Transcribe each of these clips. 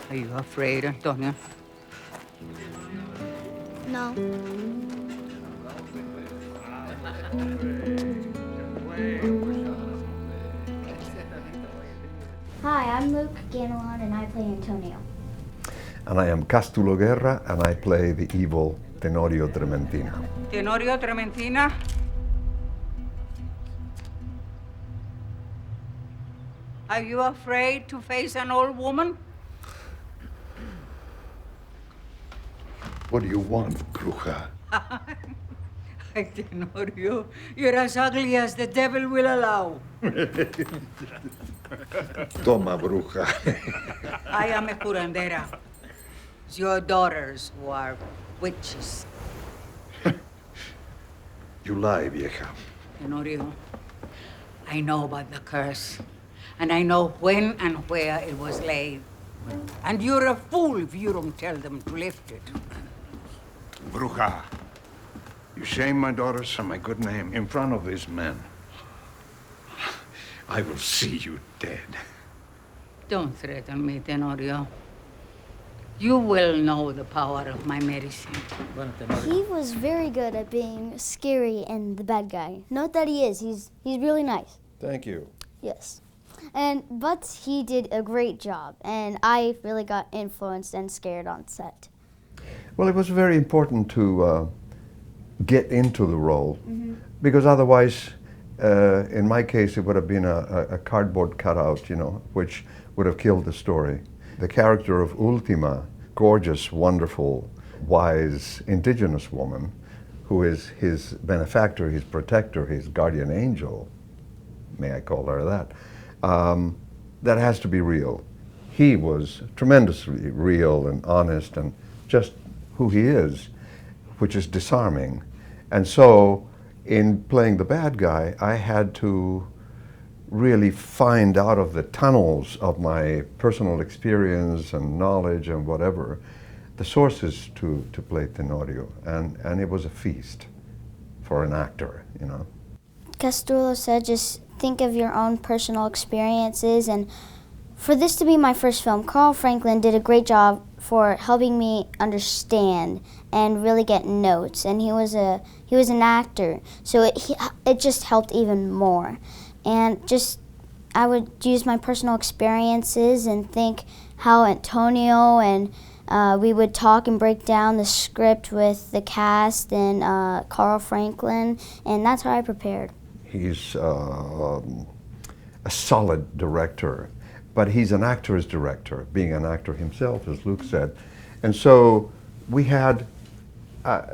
Are you afraid, Antonio? No. Hi, I'm Luke Ganelon and I play Antonio. And I am Castulo Guerra, and I play the evil Tenorio Trementina. Tenorio Trementina? Are you afraid to face an old woman? What do you want, Bruja? Tenorio, you're as ugly as the devil will allow. Toma, Bruja. I am a curandera. It's your daughters who are witches. You lie, vieja. Tenorio, I know about the curse, and I know when and where it was laid. And you're a fool if you don't tell them to lift it. Bruja, you shame my daughters and my good name in front of these men. I will see you dead. Don't threaten me, Tenorio. You will know the power of my medicine. He was very good at being scary and the bad guy. Not that he is. He's really nice. Thank you. Yes. But he did a great job, and I really got influenced and scared on set. Well, it was very important to get into the role, because otherwise, in my case, it would have been a cardboard cutout, which would have killed the story. The character of Ultima, gorgeous, wonderful, wise, indigenous woman, who is his benefactor, his protector, his guardian angel, may I call her that, that has to be real. He was tremendously real and honest and just who he is, which is disarming. And so, in playing the bad guy, I had to really find out of the tunnels of my personal experience and knowledge and whatever, the sources to play Tenorio. And it was a feast for an actor, Castulo said just think of your own personal experiences, and for this to be my first film, Carl Franklin did a great job for helping me understand and really get notes, and he was an actor, so it just helped even more. And just I would use my personal experiences and think how Antonio and we would talk and break down the script with the cast and Carl Franklin, and that's how I prepared. He's a solid director, but he's an actor's director, being an actor himself, as Luke said. And so we had,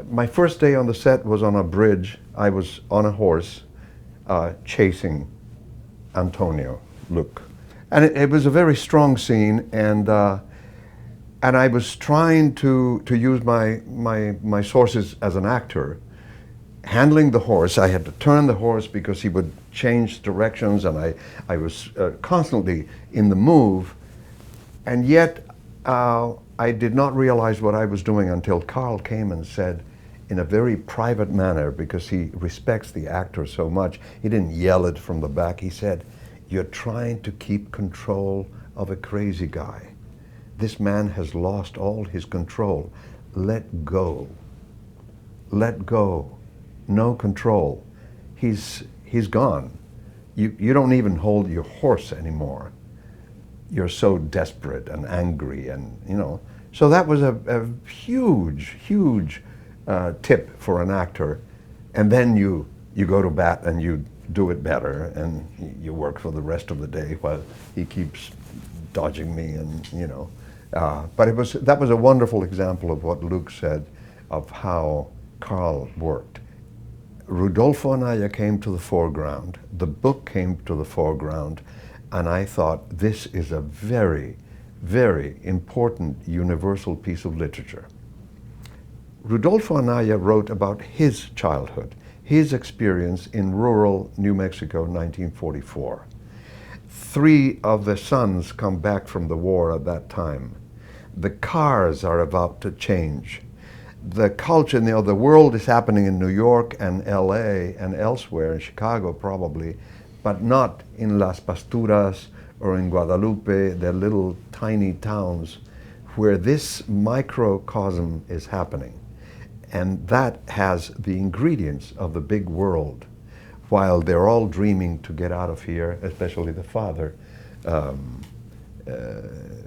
my first day on the set was on a bridge. I was on a horse chasing Antonio, Luke. And it was a very strong scene, and I was trying to use my sources as an actor. Handling the horse, I had to turn the horse because he would change directions, and I was constantly in the move, and yet I did not realize what I was doing until Carl came and said, in a very private manner, because he respects the actor so much, he didn't yell it from the back, he said, "You're trying to keep control of a crazy guy. This man has lost all his control. Let go. Let go. No control. He's gone. You don't even hold your horse anymore. You're so desperate and angry, and So that was a huge tip for an actor. And then you go to bat and you do it better, and you work for the rest of the day while he keeps dodging me, and But that was a wonderful example of what Luke said of how Carl worked. Rudolfo Anaya came to the foreground, the book came to the foreground, and I thought this is a very, very important universal piece of literature. Rudolfo Anaya wrote about his childhood, his experience in rural New Mexico, 1944. 3 of the sons come back from the war at that time. The cars are about to change. The culture, the world is happening in New York and LA and elsewhere, in Chicago probably, but not in Las Pasturas or in Guadalupe, the little tiny towns where this microcosm is happening. And that has the ingredients of the big world, while they're all dreaming to get out of here, especially the father,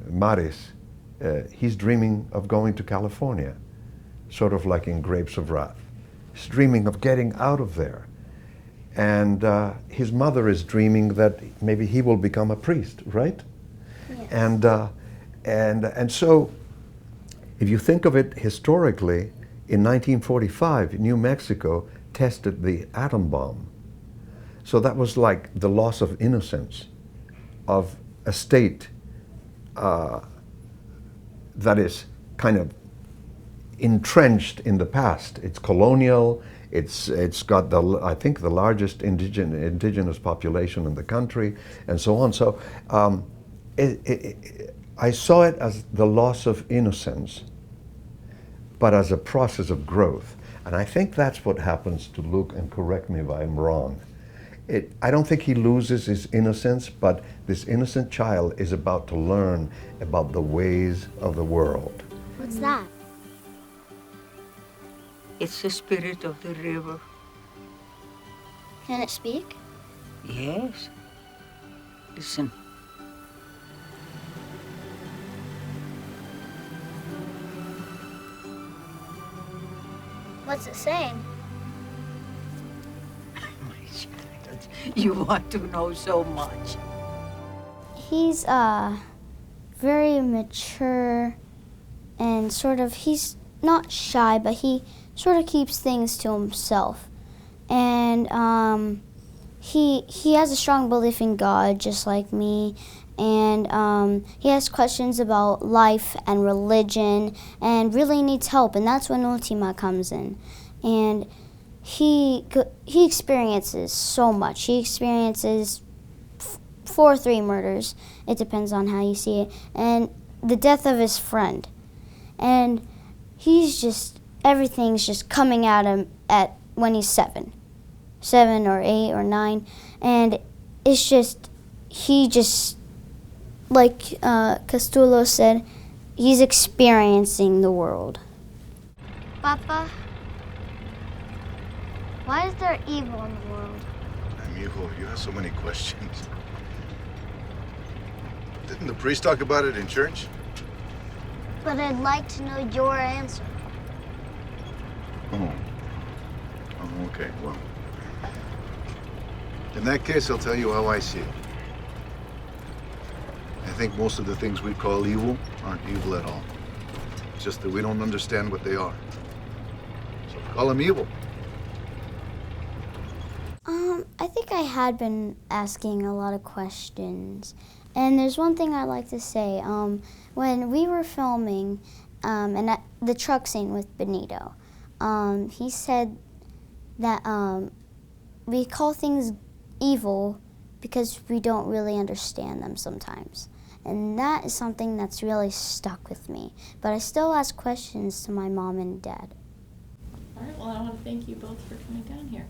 Maris. He's dreaming of going to California, sort of like in Grapes of Wrath. He's dreaming of getting out of there. And his mother is dreaming that maybe he will become a priest, right? Yes. And so, if you think of it historically, in 1945, New Mexico tested the atom bomb. So that was like the loss of innocence of a state that is kind of entrenched in the past. It's colonial. It's got I think the largest indigenous population in the country, and so on. So I saw it as the loss of innocence, but as a process of growth. And I think that's what happens to Luke, and correct me if I'm wrong. I don't think he loses his innocence, but this innocent child is about to learn about the ways of the world. What's that? It's the spirit of the river. Can it speak? Yes. Listen. What's it saying? You want to know so much. He's very mature and he's not shy, but he sort of keeps things to himself. And he has a strong belief in God, just like me. And he has questions about life and religion and really needs help. And that's when Ultima comes in. And he experiences so much. He experiences 4 or 3 murders. It depends on how you see it. And the death of his friend. And everything's just coming at him when he's 7 or 8 or 9. And it's like Castulo said, he's experiencing the world. Papa, why is there evil in the world? Amigo, you have so many questions. Didn't the priest talk about it in church? But I'd like to know your answer. Oh, okay, well. In that case, I'll tell you how I see it. I think most of the things we call evil aren't evil at all. It's just that we don't understand what they are. So call them evil. I think I had been asking a lot of questions. And there's one thing I'd like to say. When we were filming the truck scene with Benito, he said that we call things evil because we don't really understand them sometimes. And that is something that's really stuck with me. But I still ask questions to my mom and dad. All right, well, I want to thank you both for coming down here.